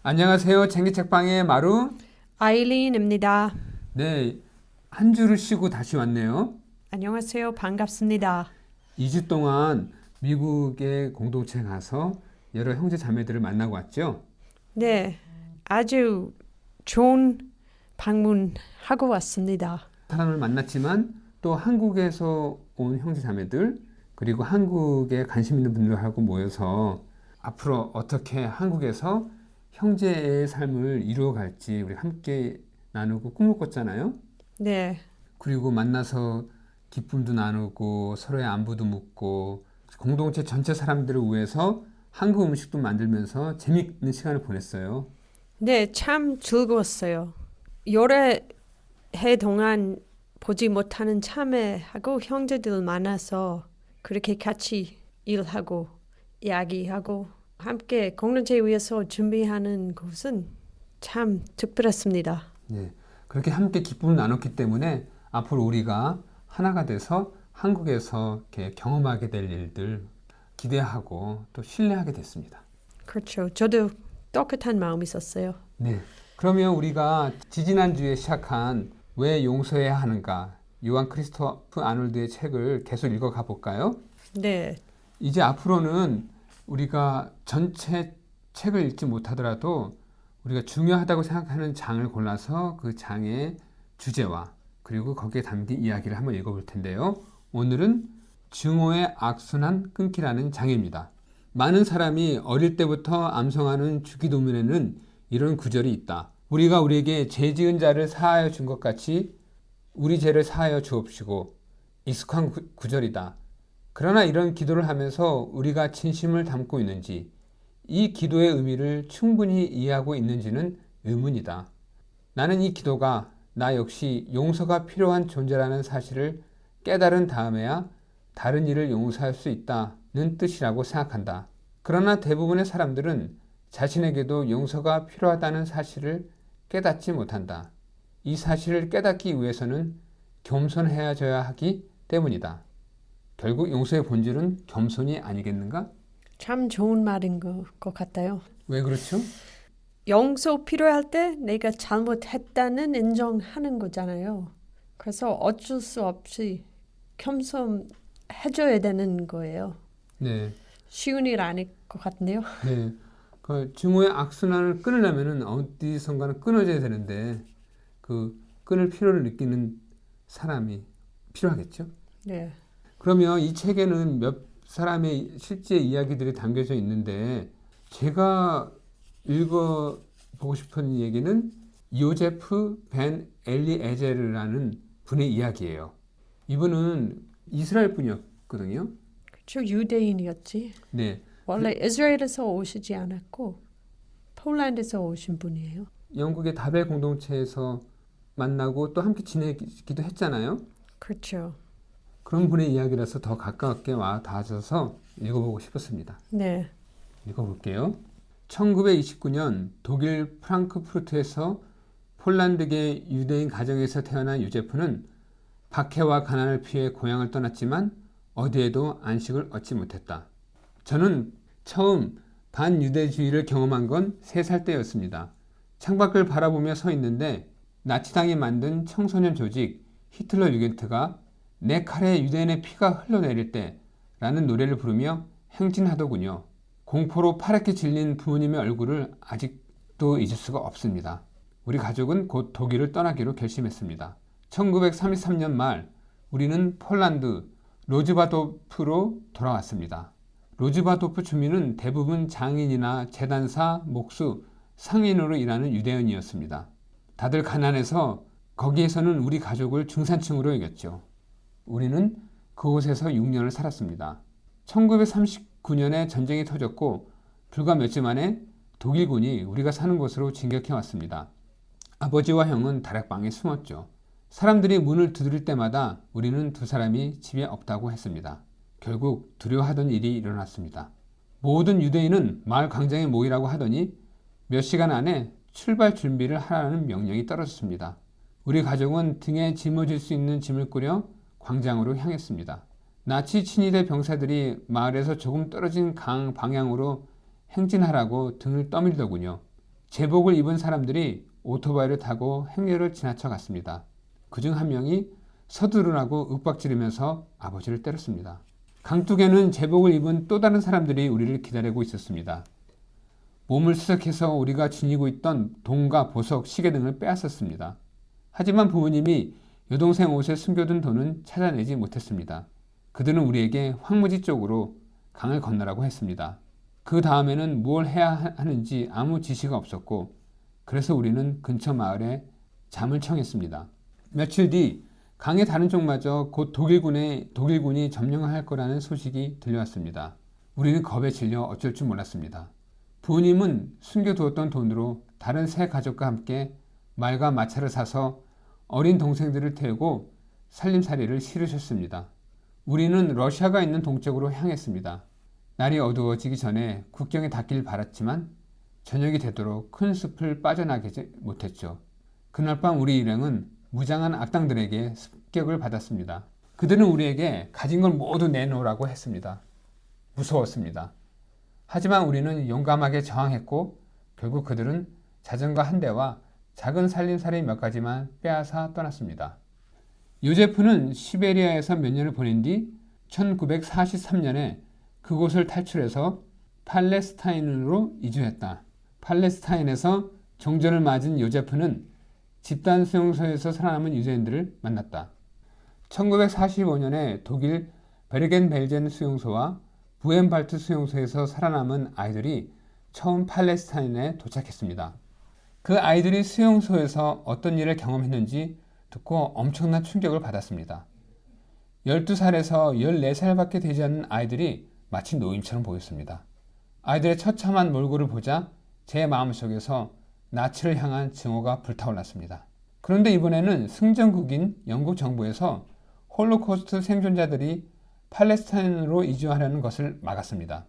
안녕하세요. 쟁기책방의 마루. 아일린입니다. 네, 한 주를 쉬고 다시 왔네요. 안녕하세요. 반갑습니다. 2주 동안 미국의 공동체에 가서 여러 형제 자매들을 만나고 왔죠. 네, 아주 좋은 방문하고 왔습니다. 사람을 만났지만 또 한국에서 온 형제 자매들 그리고 한국에 관심 있는 분들하고 모여서 앞으로 어떻게 한국에서 형제의 삶을 이루어갈지 우리 함께 나누고 꿈을 꿨잖아요. 네, 그리고 만나서 기쁨도 나누고 서로의 안부도 묻고 공동체 전체 사람들을 위해서 한국 음식도 만들면서 재미있는 시간을 보냈어요. 네, 참 즐거웠어요. 여러 해 동안 보지 못하는 참회하고 형제들 만나서 그렇게 같이 일하고 이야기하고 함께 공동체 위해서 준비하는 것은 참 특별했습니다. 네, 그렇게 함께 기쁨을 나눴기 때문에 앞으로 우리가 하나가 돼서 한국에서 이렇게 경험하게 될 일들 기대하고 또 신뢰하게 됐습니다. 그렇죠. 저도 똑같은 마음이 있었어요. 네, 그러면 우리가 지지난주에 시작한 왜 용서해야 하는가 요한 크리스토프 아놀드의 책을 계속 읽어가 볼까요? 네, 이제 앞으로는 우리가 전체 책을 읽지 못하더라도 우리가 중요하다고 생각하는 장을 골라서 그 장의 주제와 그리고 거기에 담긴 이야기를 한번 읽어볼 텐데요. 오늘은 증오의 악순환 끊기라는 장입니다. 많은 사람이 어릴 때부터 암송하는 주기도문에는 이런 구절이 있다. 우리가 우리에게 죄 지은 자를 사하여 준 것 같이 우리 죄를 사하여 주옵시고. 익숙한 구절이다. 그러나 이런 기도를 하면서 우리가 진심을 담고 있는지, 이 기도의 의미를 충분히 이해하고 있는지는 의문이다. 나는 이 기도가 나 역시 용서가 필요한 존재라는 사실을 깨달은 다음에야 다른 일을 용서할 수 있다는 뜻이라고 생각한다. 그러나 대부분의 사람들은 자신에게도 용서가 필요하다는 사실을 깨닫지 못한다. 이 사실을 깨닫기 위해서는 겸손해져야 하기 때문이다. 결국 용서의 본질은 겸손이 아니겠는가? 참 좋은 말인 것 같아요. 왜 그렇죠? 용서 필요할 때 내가 잘못했다는 인정하는 거잖아요. 그래서 어쩔 수 없이 겸손해줘야 되는 거예요. 네, 쉬운 일 아닐 것 같네요. 네. 그 증오의 악순환을 끊으려면은 어디선가는 끊어져야 되는데 그 끊을 필요를 느끼는 사람이 필요하겠죠. 네, 그러면 이 책에는 몇 사람의 실제 이야기들이 담겨져 있는데 제가 읽어보고 싶은 얘기는 요제프 벤 엘리에제르라는 분의 이야기예요. 이분은 이스라엘 분이었거든요. 그렇죠. 유대인이었지. 네, 원래 이스라엘에서 오시지 않았고 폴란드에서 오신 분이에요. 영국의 다벨 공동체에서 만나고 또 함께 지내기도 했잖아요. 그렇죠. 그런 분의 이야기라서 더 가깝게 와 닿아져서 읽어보고 싶었습니다. 네, 읽어볼게요. 1929년 독일 프랑크푸르트에서 폴란드계 유대인 가정에서 태어난 유제프는 박해와 가난을 피해 고향을 떠났지만 어디에도 안식을 얻지 못했다. 저는 처음 반유대주의를 경험한 건 3살 때였습니다. 창밖을 바라보며 서 있는데 나치당이 만든 청소년 조직 히틀러 유겐트가 내 칼에 유대인의 피가 흘러내릴 때 라는 노래를 부르며 행진하더군요. 공포로 파랗게 질린 부모님의 얼굴을 아직도 잊을 수가 없습니다. 우리 가족은 곧 독일을 떠나기로 결심했습니다. 1933년 말 우리는 폴란드 로즈바도프로 돌아왔습니다. 로즈바도프 주민은 대부분 장인이나 재단사, 목수, 상인으로 일하는 유대인이었습니다. 다들 가난해서 거기에서는 우리 가족을 중산층으로 여겼죠. 우리는 그곳에서 6년을 살았습니다. 1939년에 전쟁이 터졌고 불과 몇 주 만에 독일군이 우리가 사는 곳으로 진격해 왔습니다. 아버지와 형은 다락방에 숨었죠. 사람들이 문을 두드릴 때마다 우리는 두 사람이 집에 없다고 했습니다. 결국 두려워하던 일이 일어났습니다. 모든 유대인은 마을 광장에 모이라고 하더니 몇 시간 안에 출발 준비를 하라는 명령이 떨어졌습니다. 우리 가족은 등에 짊어질 수 있는 짐을 꾸려 광장으로 향했습니다. 나치 친위대 병사들이 마을에서 조금 떨어진 강 방향으로 행진하라고 등을 떠밀더군요. 제복을 입은 사람들이 오토바이를 타고 행렬을 지나쳐 갔습니다. 그중 한 명이 서두르라고 윽박지르면서 아버지를 때렸습니다. 강둑에는 제복을 입은 또 다른 사람들이 우리를 기다리고 있었습니다. 몸을 수색해서 우리가 지니고 있던 돈과 보석, 시계 등을 빼앗았습니다. 하지만 부모님이 여동생 옷에 숨겨둔 돈은 찾아내지 못했습니다. 그들은 우리에게 황무지 쪽으로 강을 건너라고 했습니다. 그 다음에는 뭘 해야 하는지 아무 지시가 없었고 그래서 우리는 근처 마을에 잠을 청했습니다. 며칠 뒤 강의 다른 쪽마저 곧 독일군이 점령할 거라는 소식이 들려왔습니다. 우리는 겁에 질려 어쩔 줄 몰랐습니다. 부모님은 숨겨두었던 돈으로 다른 세 가족과 함께 말과 마차를 사서 어린 동생들을 태우고 살림살이를 치르셨습니다. 우리는 러시아가 있는 동쪽으로 향했습니다. 날이 어두워지기 전에 국경에 닿길 바랐지만 저녁이 되도록 큰 숲을 빠져나가지 못했죠. 그날 밤 우리 일행은 무장한 악당들에게 습격을 받았습니다. 그들은 우리에게 가진 걸 모두 내놓으라고 했습니다. 무서웠습니다. 하지만 우리는 용감하게 저항했고 결국 그들은 자전거 한 대와 작은 살림살이 몇 가지만 빼앗아 떠났습니다. 요제프는 시베리아에서 몇 년을 보낸 뒤 1943년에 그곳을 탈출해서 팔레스타인으로 이주했다. 팔레스타인에서 종전을 맞은 요제프는 집단 수용소에서 살아남은 유대인들을 만났다. 1945년에 독일 베르겐벨젠 수용소와 부엔발트 수용소에서 살아남은 아이들이 처음 팔레스타인에 도착했습니다. 그 아이들이 수용소에서 어떤 일을 경험했는지 듣고 엄청난 충격을 받았습니다. 12살에서 14살밖에 되지 않는 아이들이 마치 노인처럼 보였습니다. 아이들의 처참한 몰골을 보자 제 마음속에서 나치를 향한 증오가 불타올랐습니다. 그런데 이번에는 승전국인 영국 정부에서 홀로코스트 생존자들이 팔레스타인으로 이주하려는 것을 막았습니다.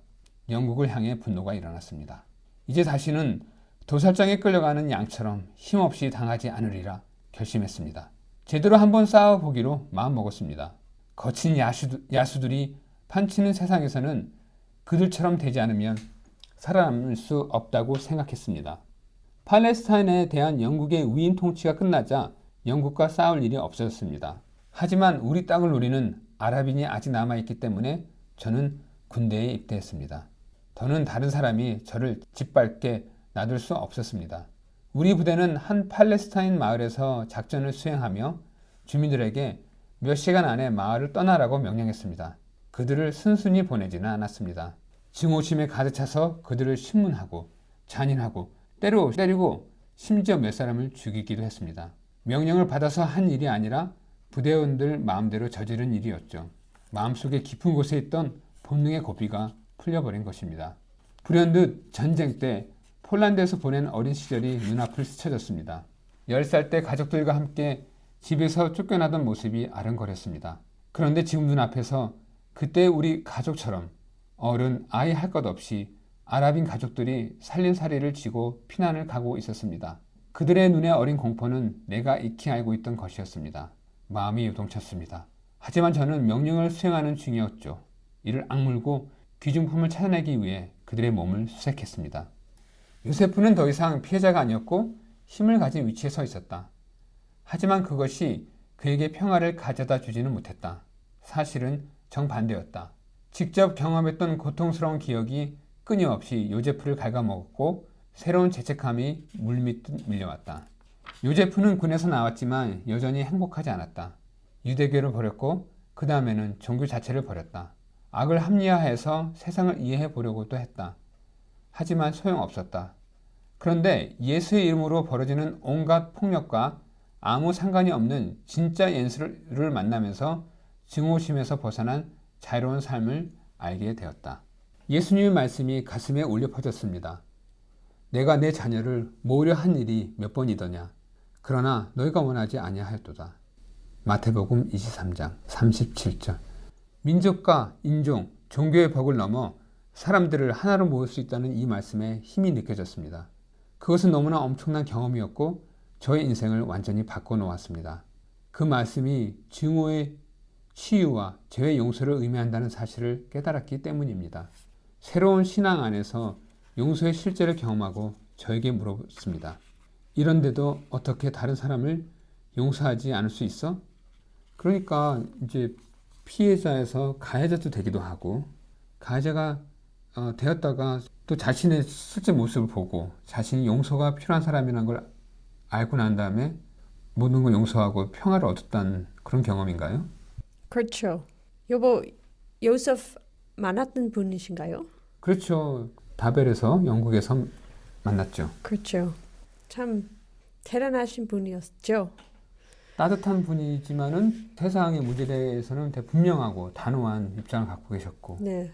영국을 향해 분노가 일어났습니다. 이제 다시는 도살장에 끌려가는 양처럼 힘없이 당하지 않으리라 결심했습니다. 제대로 한번 싸워보기로 마음먹었습니다. 거친 야수들이 판치는 세상에서는 그들처럼 되지 않으면 살아남을 수 없다고 생각했습니다. 팔레스타인에 대한 영국의 위인 통치가 끝나자 영국과 싸울 일이 없어졌습니다. 하지만 우리 땅을 노리는 아랍인이 아직 남아있기 때문에 저는 군대에 입대했습니다. 더는 다른 사람이 저를 짓밟게 놔둘 수 없었습니다. 우리 부대는 한 팔레스타인 마을에서 작전을 수행하며 주민들에게 몇 시간 안에 마을을 떠나라고 명령했습니다. 그들을 순순히 보내지는 않았습니다. 증오심에 가득 차서 그들을 신문하고 잔인하고 때리고 심지어 몇 사람을 죽이기도 했습니다. 명령을 받아서 한 일이 아니라 부대원들 마음대로 저지른 일이었죠. 마음속에 깊은 곳에 있던 본능의 고비가 풀려버린 것입니다. 불현듯 전쟁 때 폴란드에서 보낸 어린 시절이 눈앞을 스쳐졌습니다. 10살 때 가족들과 함께 집에서 쫓겨나던 모습이 아른거렸습니다. 그런데 지금 눈앞에서 그때 우리 가족처럼 어른, 아이 할 것 없이 아랍인 가족들이 살림살이를 지고 피난을 가고 있었습니다. 그들의 눈에 어린 공포는 내가 익히 알고 있던 것이었습니다. 마음이 요동쳤습니다. 하지만 저는 명령을 수행하는 중이었죠. 이를 악물고 귀중품을 찾아내기 위해 그들의 몸을 수색했습니다. 요세프는 더 이상 피해자가 아니었고 힘을 가진 위치에 서 있었다. 하지만 그것이 그에게 평화를 가져다 주지는 못했다. 사실은 정반대였다. 직접 경험했던 고통스러운 기억이 끊임없이 요제프를 갉아먹었고 새로운 죄책감이 물밀듯 밀려왔다. 요제프는 군에서 나왔지만 여전히 행복하지 않았다. 유대교를 버렸고 그 다음에는 종교 자체를 버렸다. 악을 합리화해서 세상을 이해해 보려고도 했다. 하지만 소용없었다. 그런데 예수의 이름으로 벌어지는 온갖 폭력과 아무 상관이 없는 진짜 예수를 만나면서 증오심에서 벗어난 자유로운 삶을 알게 되었다. 예수님의 말씀이 가슴에 울려 퍼졌습니다. 내가 내 자녀를 모으려 한 일이 몇 번이더냐. 그러나 너희가 원하지 아니하였도다. 마태복음 23장 37절. 민족과 인종, 종교의 벽을 넘어 사람들을 하나로 모을 수 있다는 이 말씀에 힘이 느껴졌습니다. 그것은 너무나 엄청난 경험이었고 저의 인생을 완전히 바꿔놓았습니다. 그 말씀이 증오의 치유와 죄의 용서를 의미한다는 사실을 깨달았기 때문입니다. 새로운 신앙 안에서 용서의 실제를 경험하고 저에게 물었습니다. 이런데도 어떻게 다른 사람을 용서하지 않을 수 있어? 그러니까 이제 피해자에서 가해자도 되기도 하고 가해자가 되었다가 또 자신의 실제 모습을 보고 자신이 용서가 필요한 사람이라는 걸 알고 난 다음에 모든 걸 용서하고 평화를 얻었다는 그런 경험인가요? 그렇죠. 여보, 요셉 만났던 분이신가요? 그렇죠. 바벨에서 영국에서 만났죠. 그렇죠. 참 대단하신 분이었죠. 따뜻한 분이지만은 세상의 문제에 대해서는 되게 분명하고 단호한 입장을 갖고 계셨고 네.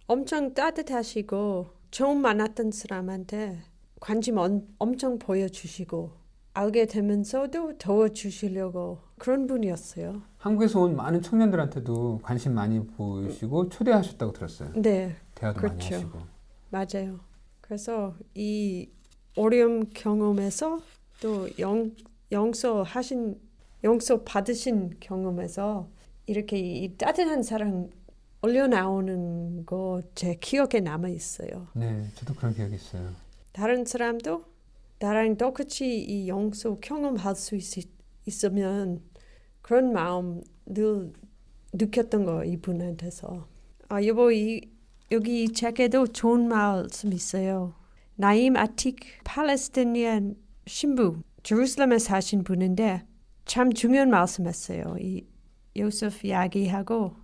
엄청 따뜻하시고 처음 만났던 사람한테 관심 엄청 보여주시고 알게 되면서도 도와주시려고 그런 분이었어요. 한국에서 온 많은 청년들한테도 관심 많이 보이시고 초대하셨다고 들었어요. 네, 대화도 많이 그렇죠. 하시고. 맞아요. 그래서 이 어려움 경험에서 또 용서 받으신 경험에서 이렇게 이 따뜻한 사랑 올려나오는 거 제 기억에 남아 있어요. 네, 저도 그런 기억이 있어요. 다른 사람도 나랑 똑같이 이 용서 경험할 수 있으면 그런 마음 늘 느꼈던 거 이분한테서. 여보 여기 이 책에도 좋은 말씀 있어요. 나임 아틱 팔레스티니안 신부 제루살렘에 사신 분인데 참 중요한 말씀했어요. 이 요셉 이야기하고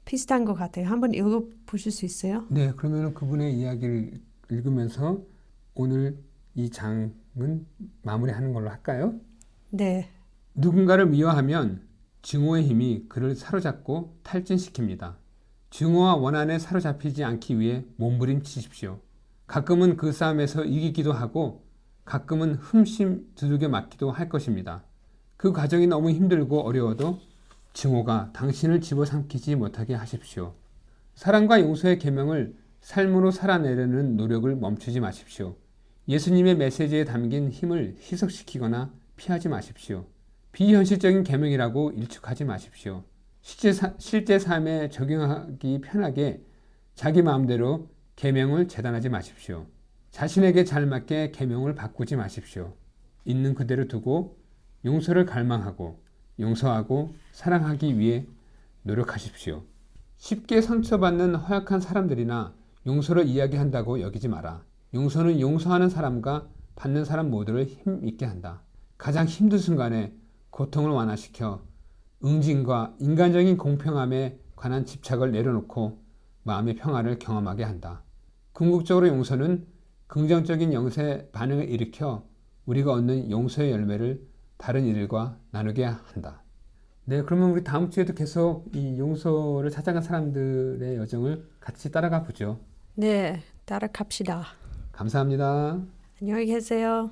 비슷한 것 같아요. 한번 읽어보실 수 있어요? 네, 그러면 그분의 이야기를 읽으면서 오늘 이 장은 마무리하는 걸로 할까요? 네. 누군가를 미워하면 증오의 힘이 그를 사로잡고 탈진시킵니다. 증오와 원한에 사로잡히지 않기 위해 몸부림치십시오. 가끔은 그 싸움에서 이기기도 하고 가끔은 흠씬 두들겨 맞기도 할 것입니다. 그 과정이 너무 힘들고 어려워도 증오가 당신을 집어삼키지 못하게 하십시오. 사랑과 용서의 계명을 삶으로 살아내려는 노력을 멈추지 마십시오. 예수님의 메시지에 담긴 힘을 희석시키거나 피하지 마십시오. 비현실적인 계명이라고 일축하지 마십시오. 실제 삶에 적용하기 편하게 자기 마음대로 계명을 재단하지 마십시오. 자신에게 잘 맞게 계명을 바꾸지 마십시오. 있는 그대로 두고 용서를 갈망하고 용서하고 사랑하기 위해 노력하십시오. 쉽게 상처받는 허약한 사람들이나 용서를 이야기한다고 여기지 마라. 용서는 용서하는 사람과 받는 사람 모두를 힘있게 한다. 가장 힘든 순간에 고통을 완화시켜 응징과 인간적인 공평함에 관한 집착을 내려놓고 마음의 평화를 경험하게 한다. 궁극적으로 용서는 긍정적인 영세 반응을 일으켜 우리가 얻는 용서의 열매를 다른 이들과 나누게 한다. 네, 그러면 우리 다음 주에도 계속 이 용서를 찾아간 사람들의 여정을 같이 따라가 보죠. 네, 따라갑시다. 감사합니다. 안녕히 계세요.